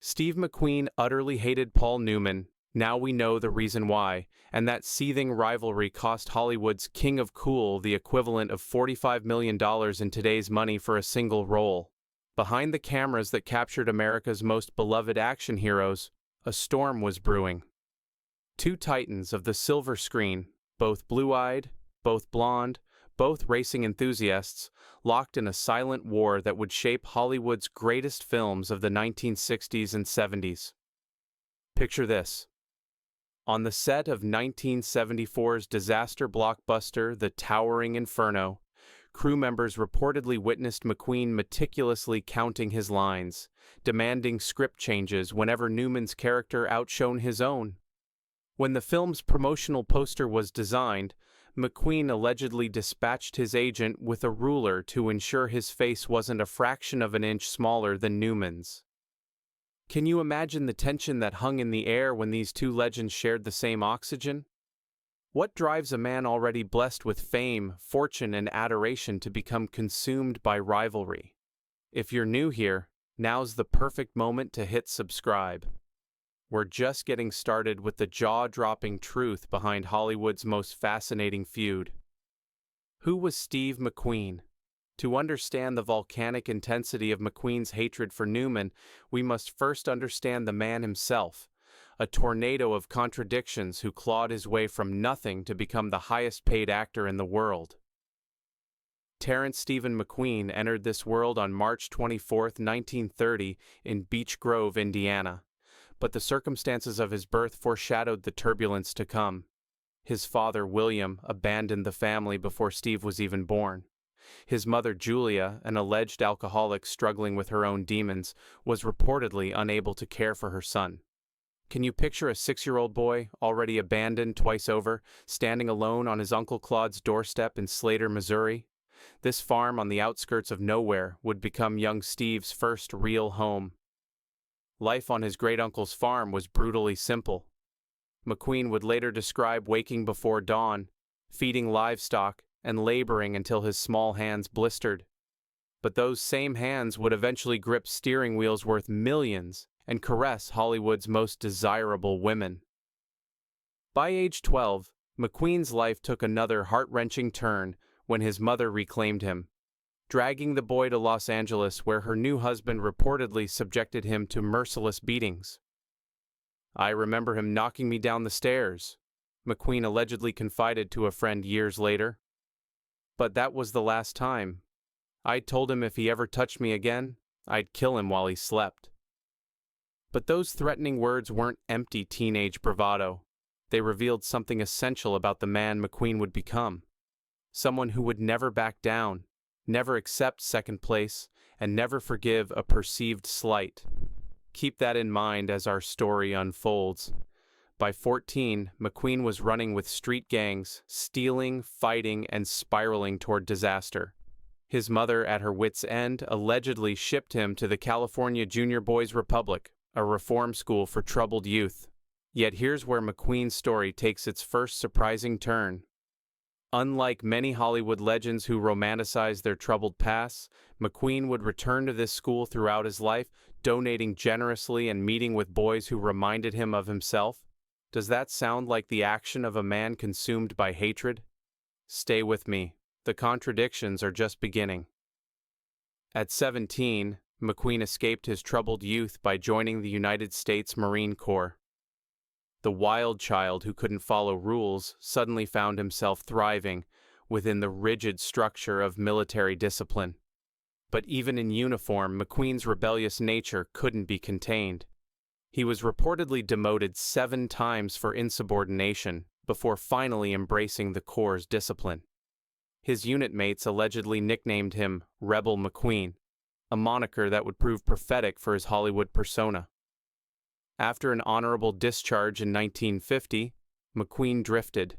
Steve McQueen utterly hated Paul Newman. Now we know the reason why, and that seething rivalry cost Hollywood's King of Cool the equivalent of $45 million in today's money for a single role. Behind the cameras that captured America's most beloved action heroes, a storm was brewing. Two titans of the silver screen, both blue-eyed, both blonde, both racing enthusiasts, locked in a silent war that would shape Hollywood's greatest films of the 1960s and 70s. Picture this. On the set of 1974's disaster blockbuster The Towering Inferno, crew members reportedly witnessed McQueen meticulously counting his lines, demanding script changes whenever Newman's character outshone his own. When the film's promotional poster was designed, McQueen allegedly dispatched his agent with a ruler to ensure his face wasn't a fraction of an inch smaller than Newman's. Can you imagine the tension that hung in the air when these two legends shared the same oxygen? What drives a man already blessed with fame, fortune, and adoration to become consumed by rivalry? If you're new here, now's the perfect moment to hit subscribe. We're just getting started with the jaw-dropping truth behind Hollywood's most fascinating feud. Who was Steve McQueen? To understand the volcanic intensity of McQueen's hatred for Newman, we must first understand the man himself, a tornado of contradictions who clawed his way from nothing to become the highest-paid actor in the world. Terrence Stephen McQueen entered this world on March 24, 1930, in Beech Grove, Indiana. But the circumstances of his birth foreshadowed the turbulence to come. His father, William, abandoned the family before Steve was even born. His mother, Julia, an alleged alcoholic struggling with her own demons, was reportedly unable to care for her son. Can you picture a 6-year-old boy, already abandoned twice over, standing alone on his Uncle Claude's doorstep in Slater, Missouri? This farm on the outskirts of nowhere would become young Steve's first real home. Life on his great-uncle's farm was brutally simple. McQueen would later describe waking before dawn, feeding livestock, and laboring until his small hands blistered. But those same hands would eventually grip steering wheels worth millions and caress Hollywood's most desirable women. By age 12, McQueen's life took another heart-wrenching turn when his mother reclaimed him, dragging the boy to Los Angeles where her new husband reportedly subjected him to merciless beatings. "I remember him knocking me down the stairs," McQueen allegedly confided to a friend years later. "But that was the last time. I told him if he ever touched me again, I'd kill him while he slept." But those threatening words weren't empty teenage bravado. They revealed something essential about the man McQueen would become. Someone who would never back down, never accept second place, and never forgive a perceived slight. Keep that in mind as our story unfolds. By 14, McQueen was running with street gangs, stealing, fighting, and spiraling toward disaster. His mother, at her wits' end, allegedly shipped him to the California Junior Boys Republic, a reform school for troubled youth. Yet here's where McQueen's story takes its first surprising turn. Unlike many Hollywood legends who romanticize their troubled past, McQueen would return to this school throughout his life, donating generously and meeting with boys who reminded him of himself. Does that sound like the action of a man consumed by hatred? Stay with me. The contradictions are just beginning. At 17, McQueen escaped his troubled youth by joining the United States Marine Corps. The wild child who couldn't follow rules suddenly found himself thriving within the rigid structure of military discipline. But even in uniform, McQueen's rebellious nature couldn't be contained. He was reportedly demoted 7 times for insubordination before finally embracing the Corps' discipline. His unit mates allegedly nicknamed him Rebel McQueen, a moniker that would prove prophetic for his Hollywood persona. After an honorable discharge in 1950, McQueen drifted,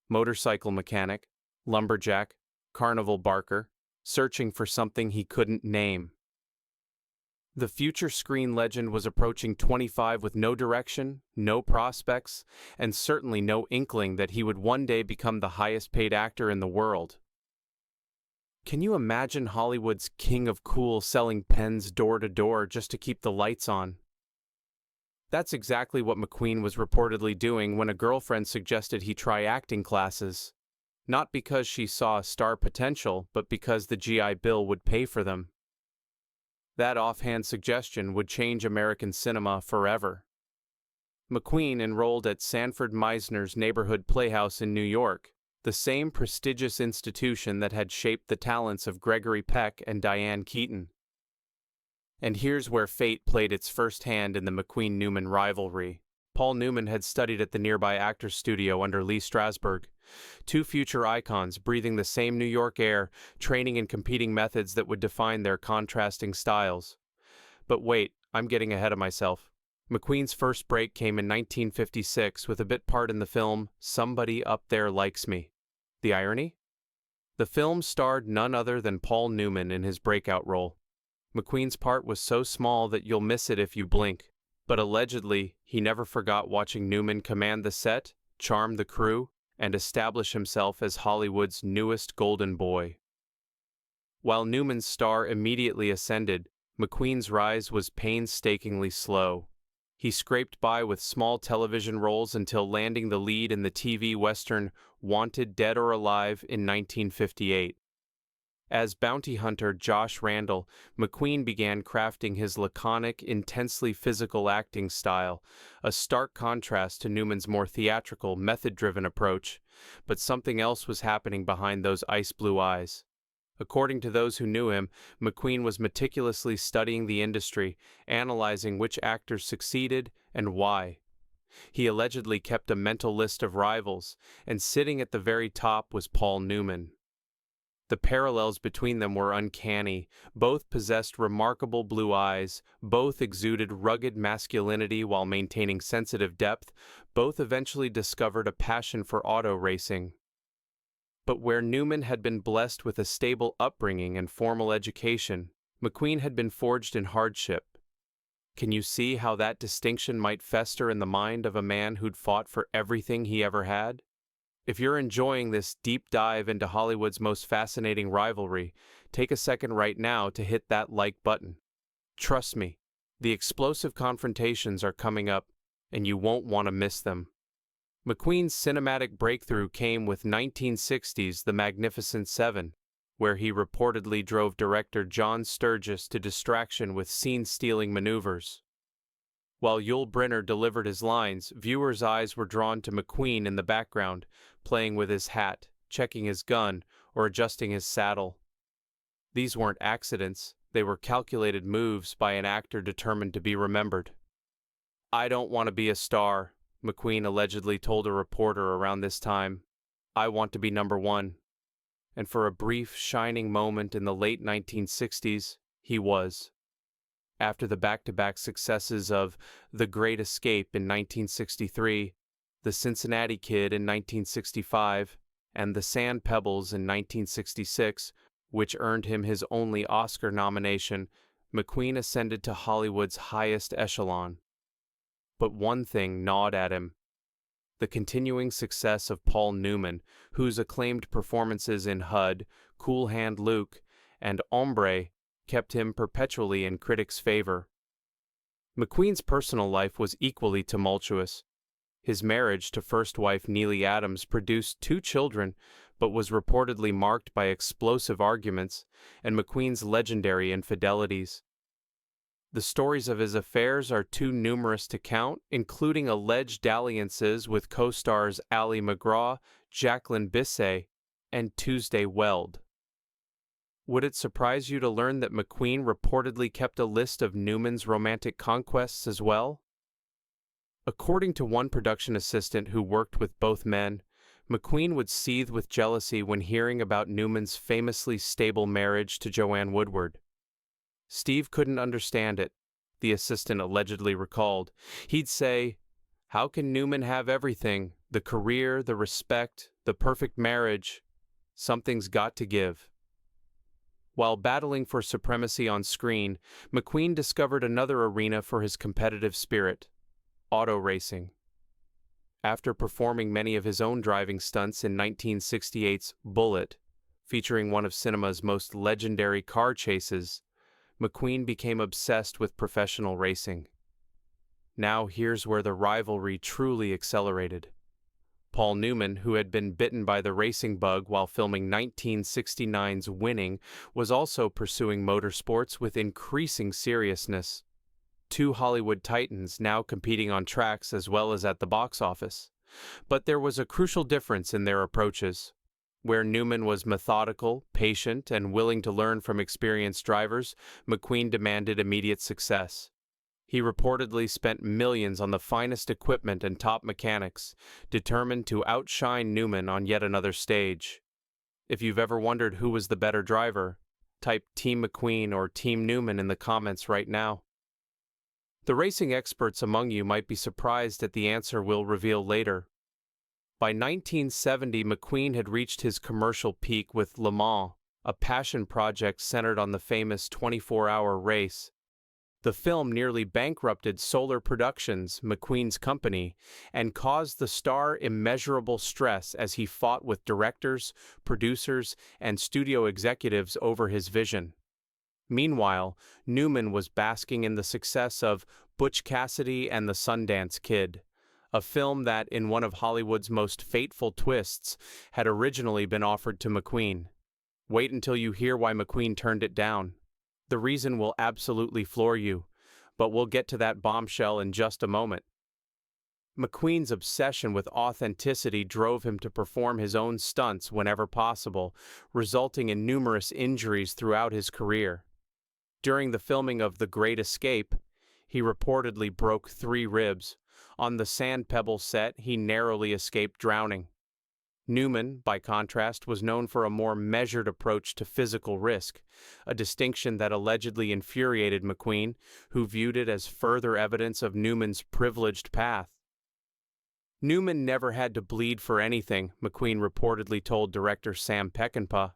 motorcycle mechanic, lumberjack, carnival barker, searching for something he couldn't name. The future screen legend was approaching 25 with no direction, no prospects, and certainly no inkling that he would one day become the highest-paid actor in the world. Can you imagine Hollywood's King of Cool selling pens door to door just to keep the lights on? That's exactly what McQueen was reportedly doing when a girlfriend suggested he try acting classes. Not because she saw star potential, but because the GI Bill would pay for them. That offhand suggestion would change American cinema forever. McQueen enrolled at Sanford Meisner's neighborhood playhouse in New York, the same prestigious institution that had shaped the talents of Gregory Peck and Diane Keaton. And here's where fate played its first hand in the McQueen-Newman rivalry. Paul Newman had studied at the nearby Actors Studio under Lee Strasberg, two future icons breathing the same New York air, training in competing methods that would define their contrasting styles. But wait, I'm getting ahead of myself. McQueen's first break came in 1956 with a bit part in the film Somebody Up There Likes Me. The irony? The film starred none other than Paul Newman in his breakout role. McQueen's part was so small that you'll miss it if you blink, but allegedly, he never forgot watching Newman command the set, charm the crew, and establish himself as Hollywood's newest golden boy. While Newman's star immediately ascended, McQueen's rise was painstakingly slow. He scraped by with small television roles until landing the lead in the TV western Wanted Dead or Alive in 1958. As bounty hunter Josh Randall, McQueen began crafting his laconic, intensely physical acting style, a stark contrast to Newman's more theatrical, method-driven approach. But something else was happening behind those ice-blue eyes. According to those who knew him, McQueen was meticulously studying the industry, analyzing which actors succeeded and why. He allegedly kept a mental list of rivals, and sitting at the very top was Paul Newman. The parallels between them were uncanny. Both possessed remarkable blue eyes, both exuded rugged masculinity while maintaining sensitive depth, both eventually discovered a passion for auto racing. But where Newman had been blessed with a stable upbringing and formal education, McQueen had been forged in hardship. Can you see how that distinction might fester in the mind of a man who'd fought for everything he ever had? If you're enjoying this deep dive into Hollywood's most fascinating rivalry, take a second right now to hit that like button. Trust me, the explosive confrontations are coming up, and you won't want to miss them. McQueen's cinematic breakthrough came with 1960's The Magnificent Seven, where he reportedly drove director John Sturges to distraction with scene-stealing maneuvers. While Yul Brynner delivered his lines, viewers' eyes were drawn to McQueen in the background, playing with his hat, checking his gun, or adjusting his saddle. These weren't accidents, they were calculated moves by an actor determined to be remembered. "I don't want to be a star," McQueen allegedly told a reporter around this time. "I want to be number one." And for a brief, shining moment in the late 1960s, he was. After the back-to-back successes of The Great Escape in 1963, The Cincinnati Kid in 1965, and The Sand Pebbles in 1966, which earned him his only Oscar nomination, McQueen ascended to Hollywood's highest echelon. But one thing gnawed at him: the continuing success of Paul Newman, whose acclaimed performances in HUD, Cool Hand Luke, and Hombre kept him perpetually in critics' favor. McQueen's personal life was equally tumultuous. His marriage to first wife Neely Adams produced 2 children, but was reportedly marked by explosive arguments and McQueen's legendary infidelities. The stories of his affairs are too numerous to count, including alleged dalliances with co-stars Ali MacGraw, Jacqueline Bisset, and Tuesday Weld. Would it surprise you to learn that McQueen reportedly kept a list of Newman's romantic conquests as well? According to one production assistant who worked with both men, McQueen would seethe with jealousy when hearing about Newman's famously stable marriage to Joanne Woodward. Steve couldn't understand it, the assistant allegedly recalled. He'd say, "How can Newman have everything? The career, the respect, the perfect marriage. Something's got to give." While battling for supremacy on screen, McQueen discovered another arena for his competitive spirit: auto racing. After performing many of his own driving stunts in 1968's Bullitt, featuring one of cinema's most legendary car chases, McQueen became obsessed with professional racing. Now here's where the rivalry truly accelerated. Paul Newman, who had been bitten by the racing bug while filming 1969's Winning, was also pursuing motorsports with increasing seriousness. Two Hollywood titans now competing on tracks as well as at the box office. But there was a crucial difference in their approaches. Where Newman was methodical, patient, and willing to learn from experienced drivers, McQueen demanded immediate success. He reportedly spent millions on the finest equipment and top mechanics, determined to outshine Newman on yet another stage. If you've ever wondered who was the better driver, type Team McQueen or Team Newman in the comments right now. The racing experts among you might be surprised at the answer we'll reveal later. By 1970, McQueen had reached his commercial peak with Le Mans, a passion project centered on the famous 24-hour race. The film nearly bankrupted Solar Productions, McQueen's company, and caused the star immeasurable stress as he fought with directors, producers, and studio executives over his vision. Meanwhile, Newman was basking in the success of Butch Cassidy and the Sundance Kid, a film that, in one of Hollywood's most fateful twists, had originally been offered to McQueen. Wait until you hear why McQueen turned it down. The reason will absolutely floor you, but we'll get to that bombshell in just a moment. McQueen's obsession with authenticity drove him to perform his own stunts whenever possible, resulting in numerous injuries throughout his career. During the filming of The Great Escape, he reportedly broke 3 ribs. On the Sand Pebble set, he narrowly escaped drowning. Newman, by contrast, was known for a more measured approach to physical risk, a distinction that allegedly infuriated McQueen, who viewed it as further evidence of Newman's privileged path. Newman never had to bleed for anything, McQueen reportedly told director Sam Peckinpah.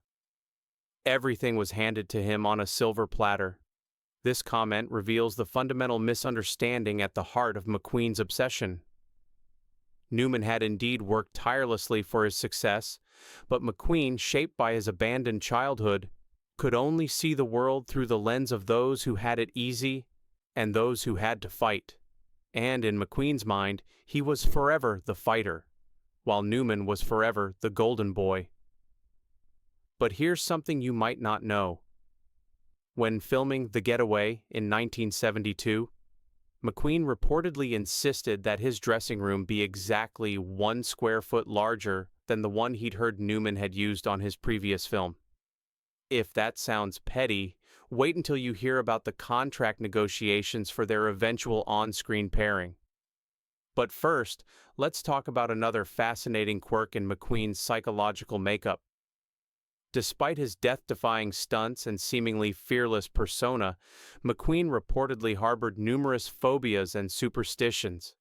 Everything was handed to him on a silver platter. This comment reveals the fundamental misunderstanding at the heart of McQueen's obsession. Newman had indeed worked tirelessly for his success, but McQueen, shaped by his abandoned childhood, could only see the world through the lens of those who had it easy and those who had to fight. And in McQueen's mind, he was forever the fighter, while Newman was forever the golden boy. But here's something you might not know. When filming The Getaway in 1972, McQueen reportedly insisted that his dressing room be exactly 1 square foot larger than the one he'd heard Newman had used on his previous film. If that sounds petty, wait until you hear about the contract negotiations for their eventual on-screen pairing. But first, let's talk about another fascinating quirk in McQueen's psychological makeup. Despite his death-defying stunts and seemingly fearless persona, McQueen reportedly harbored numerous phobias and superstitions.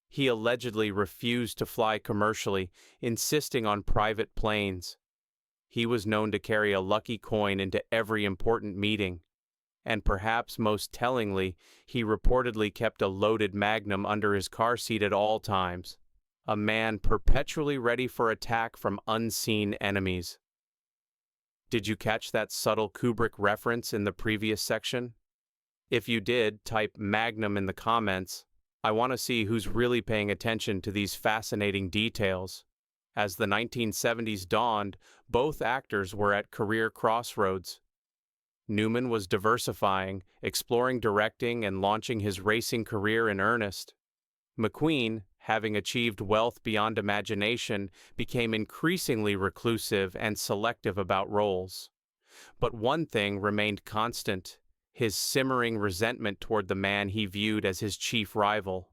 He allegedly refused to fly commercially, insisting on private planes. He was known to carry a lucky coin into every important meeting. And perhaps most tellingly, he reportedly kept a loaded Magnum under his car seat at all times. A man perpetually ready for attack from unseen enemies. Did you catch that subtle Kubrick reference in the previous section? If you did, type Magnum in the comments. I want to see who's really paying attention to these fascinating details. As the 1970s dawned, both actors were at career crossroads. Newman was diversifying, exploring directing, and launching his racing career in earnest. McQueen, having achieved wealth beyond imagination, became increasingly reclusive and selective about roles. But one thing remained constant: his simmering resentment toward the man he viewed as his chief rival.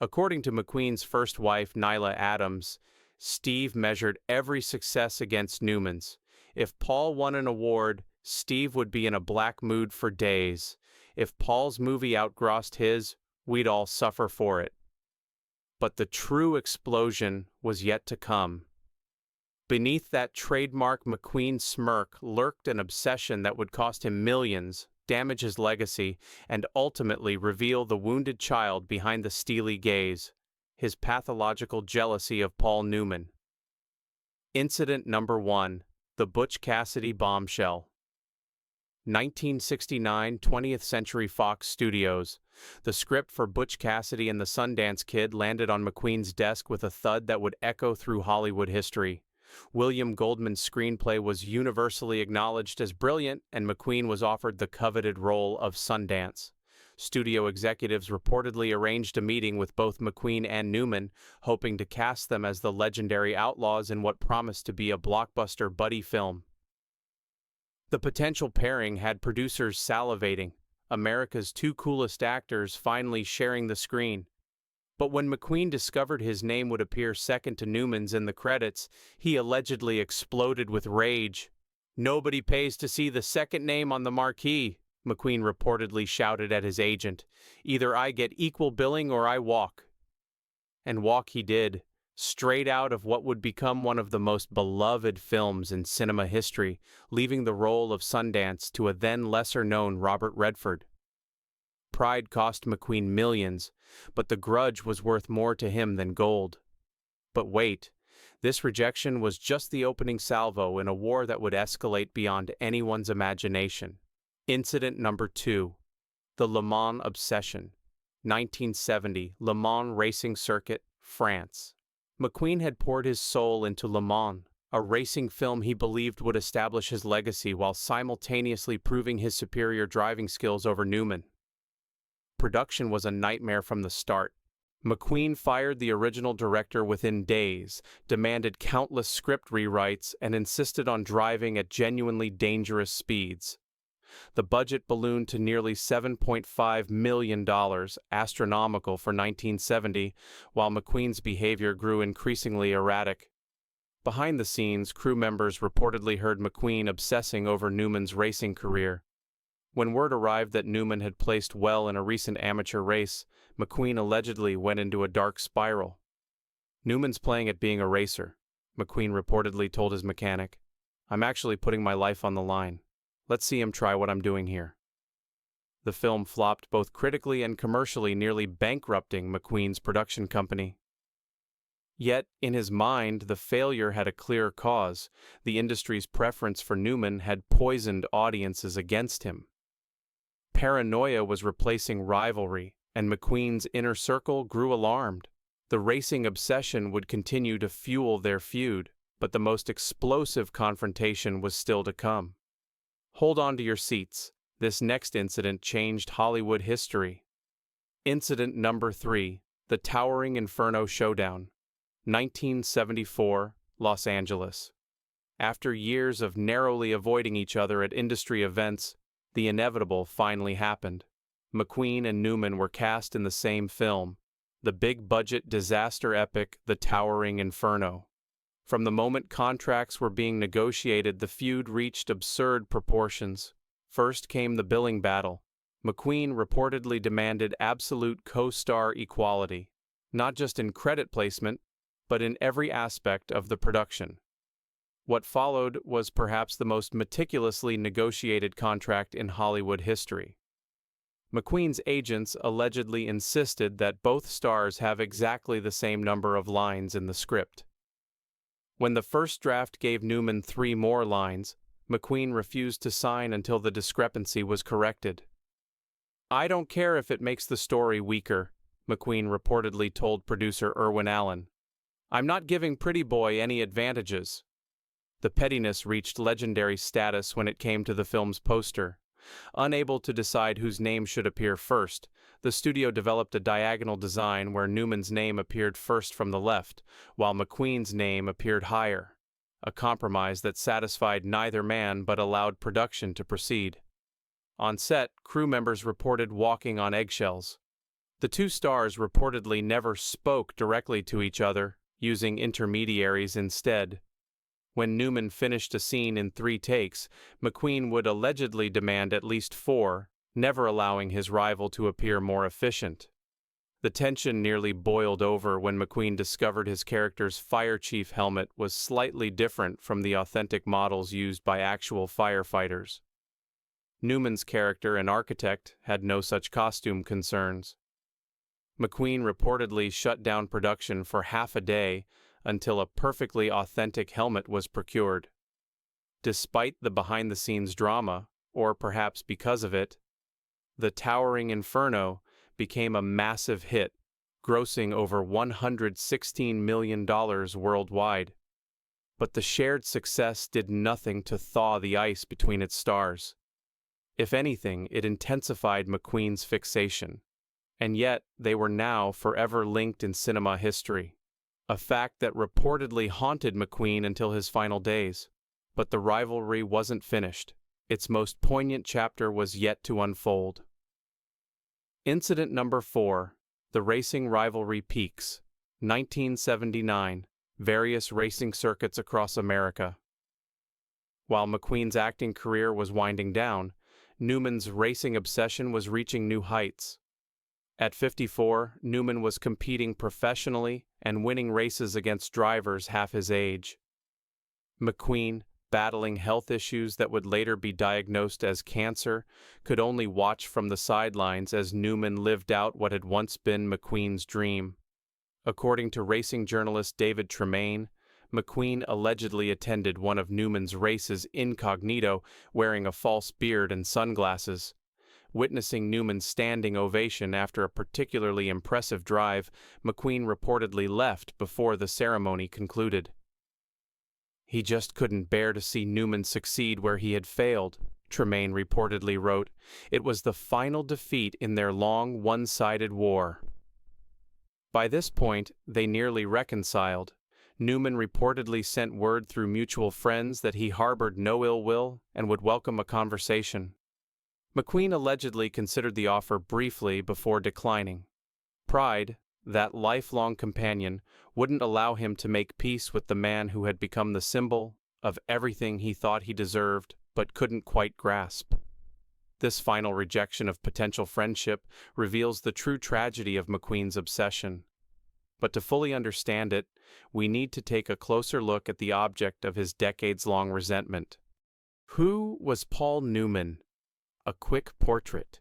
According to McQueen's first wife, Nyla Adams, Steve measured every success against Newman's. If Paul won an award, Steve would be in a black mood for days. If Paul's movie outgrossed his, we'd all suffer for it. But the true explosion was yet to come. Beneath that trademark McQueen smirk lurked an obsession that would cost him millions, damage his legacy, and ultimately reveal the wounded child behind the steely gaze: his pathological jealousy of Paul Newman. Incident number 1: the Butch Cassidy bombshell. 1969 20th Century Fox Studios. The script for Butch Cassidy and the Sundance Kid landed on McQueen's desk with a thud that would echo through Hollywood history. William Goldman's screenplay was universally acknowledged as brilliant, and McQueen was offered the coveted role of Sundance. Studio executives reportedly arranged a meeting with both McQueen and Newman, hoping to cast them as the legendary outlaws in what promised to be a blockbuster buddy film. The potential pairing had producers salivating, America's two coolest actors finally sharing the screen. But when McQueen discovered his name would appear second to Newman's in the credits, he allegedly exploded with rage. "Nobody pays to see the second name on the marquee," McQueen reportedly shouted at his agent. "Either I get equal billing or I walk." And walk he did, straight out of what would become one of the most beloved films in cinema history, leaving the role of Sundance to a then lesser-known Robert Redford. Pride cost McQueen millions, but the grudge was worth more to him than gold. But wait, this rejection was just the opening salvo in a war that would escalate beyond anyone's imagination. Incident number 2. The Le Mans Obsession. 1970, Le Mans Racing Circuit, France. McQueen had poured his soul into Le Mans, a racing film he believed would establish his legacy while simultaneously proving his superior driving skills over Newman. Production was a nightmare from the start. McQueen fired the original director within days, demanded countless script rewrites, and insisted on driving at genuinely dangerous speeds. The budget ballooned to nearly $7.5 million, astronomical for 1970, while McQueen's behavior grew increasingly erratic. Behind the scenes, crew members reportedly heard McQueen obsessing over Newman's racing career. When word arrived that Newman had placed well in a recent amateur race, McQueen allegedly went into a dark spiral. "Newman's playing at being a racer," McQueen reportedly told his mechanic. "I'm actually putting my life on the line. Let's see him try what I'm doing here." The film flopped both critically and commercially, nearly bankrupting McQueen's production company. Yet, in his mind, the failure had a clear cause. The industry's preference for Newman had poisoned audiences against him. Paranoia was replacing rivalry, and McQueen's inner circle grew alarmed. The racing obsession would continue to fuel their feud, but the most explosive confrontation was still to come. Hold on to your seats. This next incident changed Hollywood history. Incident number 3, the Towering Inferno Showdown. 1974, Los Angeles. After years of narrowly avoiding each other at industry events, the inevitable finally happened. McQueen and Newman were cast in the same film, the big-budget disaster epic The Towering Inferno. From the moment contracts were being negotiated, the feud reached absurd proportions. First came the billing battle. McQueen reportedly demanded absolute co-star equality, not just in credit placement, but in every aspect of the production. What followed was perhaps the most meticulously negotiated contract in Hollywood history. McQueen's agents allegedly insisted that both stars have exactly the same number of lines in the script. When the first draft gave Newman 3 more lines, McQueen refused to sign until the discrepancy was corrected. "I don't care if it makes the story weaker," McQueen reportedly told producer Irwin Allen. "I'm not giving Pretty Boy any advantages." The pettiness reached legendary status when it came to the film's poster. Unable to decide whose name should appear first, the studio developed a diagonal design where Newman's name appeared first from the left, while McQueen's name appeared higher, a compromise that satisfied neither man but allowed production to proceed. On set, crew members reported walking on eggshells. The two stars reportedly never spoke directly to each other, using intermediaries instead. When Newman finished a scene in 3 takes, McQueen would allegedly demand at least 4, never allowing his rival to appear more efficient. The tension nearly boiled over when McQueen discovered his character's fire chief helmet was slightly different from the authentic models used by actual firefighters. Newman's character, an architect, had no such costume concerns. McQueen reportedly shut down production for half a day until a perfectly authentic helmet was procured. Despite the behind-the-scenes drama, or perhaps because of it, The Towering Inferno became a massive hit, grossing over $116 million worldwide. But the shared success did nothing to thaw the ice between its stars. If anything, it intensified McQueen's fixation. And yet, they were now forever linked in cinema history, a fact that reportedly haunted McQueen until his final days. But the rivalry wasn't finished. Its most poignant chapter was yet to unfold. Incident number 4. The Racing Rivalry Peaks, 1979. Various racing circuits across America. While McQueen's acting career was winding down, Newman's racing obsession was reaching new heights. At 54, Newman was competing professionally and winning races against drivers half his age. McQueen, battling health issues that would later be diagnosed as cancer, could only watch from the sidelines as Newman lived out what had once been McQueen's dream. According to racing journalist David Tremaine, McQueen allegedly attended one of Newman's races incognito, wearing a false beard and sunglasses. Witnessing Newman's standing ovation after a particularly impressive drive, McQueen reportedly left before the ceremony concluded. He just couldn't bear to see Newman succeed where he had failed, Tremaine reportedly wrote. It was the final defeat in their long, one-sided war. By this point, they nearly reconciled. Newman reportedly sent word through mutual friends that he harbored no ill will and would welcome a conversation. McQueen allegedly considered the offer briefly before declining. Pride, that lifelong companion, wouldn't allow him to make peace with the man who had become the symbol of everything he thought he deserved but couldn't quite grasp. This final rejection of potential friendship reveals the true tragedy of McQueen's obsession. But to fully understand it, we need to take a closer look at the object of his decades-long resentment. Who was Paul Newman? A quick portrait.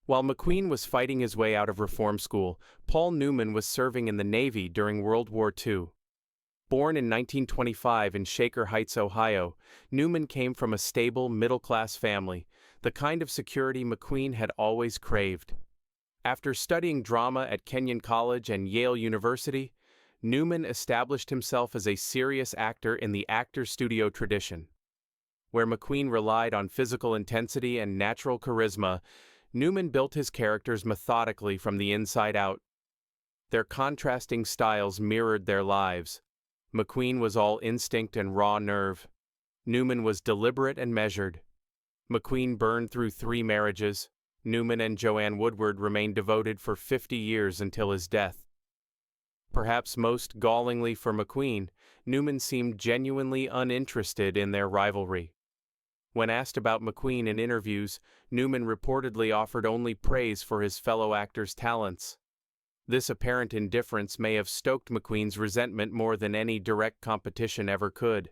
While McQueen was fighting his way out of reform school, Paul Newman was serving in the Navy during World War II. Born in 1925 in Shaker Heights, Ohio, Newman came from a stable, middle-class family, the kind of security McQueen had always craved. After studying drama at Kenyon College and Yale University, Newman established himself as a serious actor in the actor studio tradition. Where McQueen relied on physical intensity and natural charisma, Newman built his characters methodically from the inside out. Their contrasting styles mirrored their lives. McQueen was all instinct and raw nerve. Newman was deliberate and measured. McQueen burned through 3 marriages. Newman and Joanne Woodward remained devoted for 50 years until his death. Perhaps most gallingly for McQueen, Newman seemed genuinely uninterested in their rivalry. When asked about McQueen in interviews, Newman reportedly offered only praise for his fellow actor's talents. This apparent indifference may have stoked McQueen's resentment more than any direct competition ever could.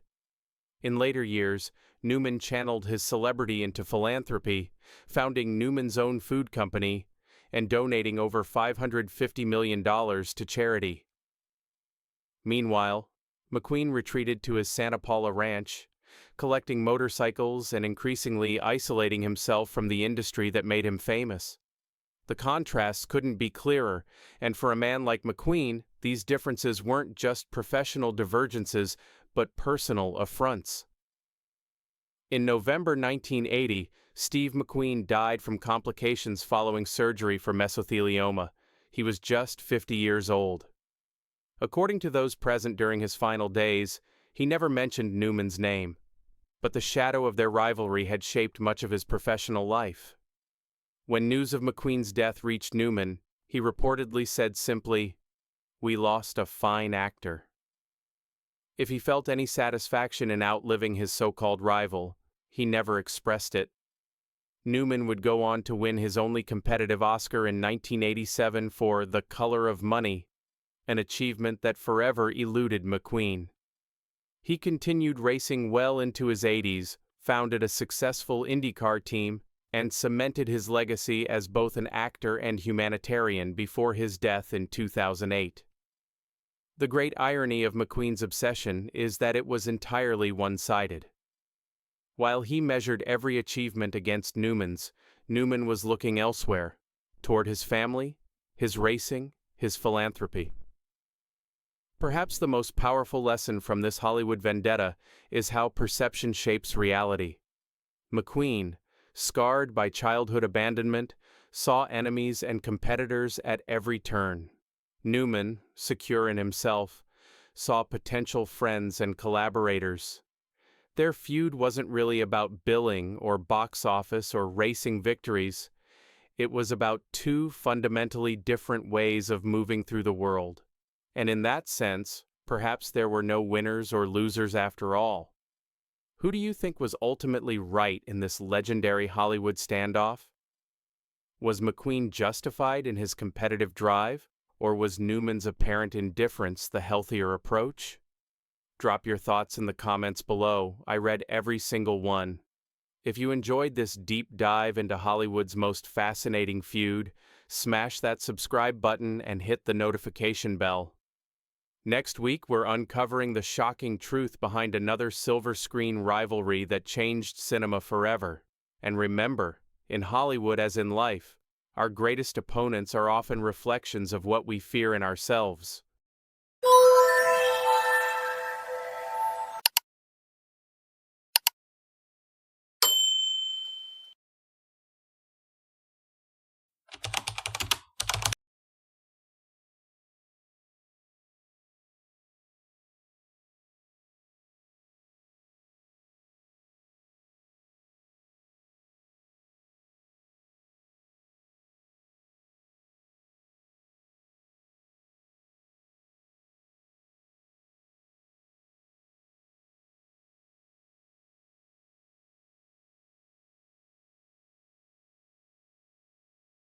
In later years, Newman channeled his celebrity into philanthropy, founding Newman's own food company, and donating over $550 million to charity. Meanwhile, McQueen retreated to his Santa Paula ranch, collecting motorcycles and increasingly isolating himself from the industry that made him famous. The contrasts couldn't be clearer, and for a man like McQueen, these differences weren't just professional divergences, but personal affronts. In November 1980, Steve McQueen died from complications following surgery for mesothelioma. He was just 50 years old. According to those present during his final days, he never mentioned Newman's name, but the shadow of their rivalry had shaped much of his professional life. When news of McQueen's death reached Newman, he reportedly said simply, "We lost a fine actor." If he felt any satisfaction in outliving his so-called rival, he never expressed it. Newman would go on to win his only competitive Oscar in 1987 for The Color of Money, an achievement that forever eluded McQueen. He continued racing well into his 80s, founded a successful IndyCar team, and cemented his legacy as both an actor and humanitarian before his death in 2008. The great irony of McQueen's obsession is that it was entirely one-sided. While he measured every achievement against Newman's, Newman was looking elsewhere, Toward his family, his racing, his philanthropy. Perhaps the most powerful lesson from this Hollywood vendetta is how perception shapes reality. McQueen, scarred by childhood abandonment, saw enemies and competitors at every turn. Newman, secure in himself, saw potential friends and collaborators. Their feud wasn't really about billing or box office or racing victories. It was about two fundamentally different ways of moving through the world. And in that sense, perhaps there were no winners or losers after all. Who do you think was ultimately right in this legendary Hollywood standoff? Was McQueen justified in his competitive drive, or was Newman's apparent indifference the healthier approach? Drop your thoughts in the comments below. I read every single one. If you enjoyed this deep dive into Hollywood's most fascinating feud, smash that subscribe button and hit the notification bell. Next week, we're uncovering the shocking truth behind another silver screen rivalry that changed cinema forever. And remember, in Hollywood as in life, our greatest opponents are often reflections of what we fear in ourselves.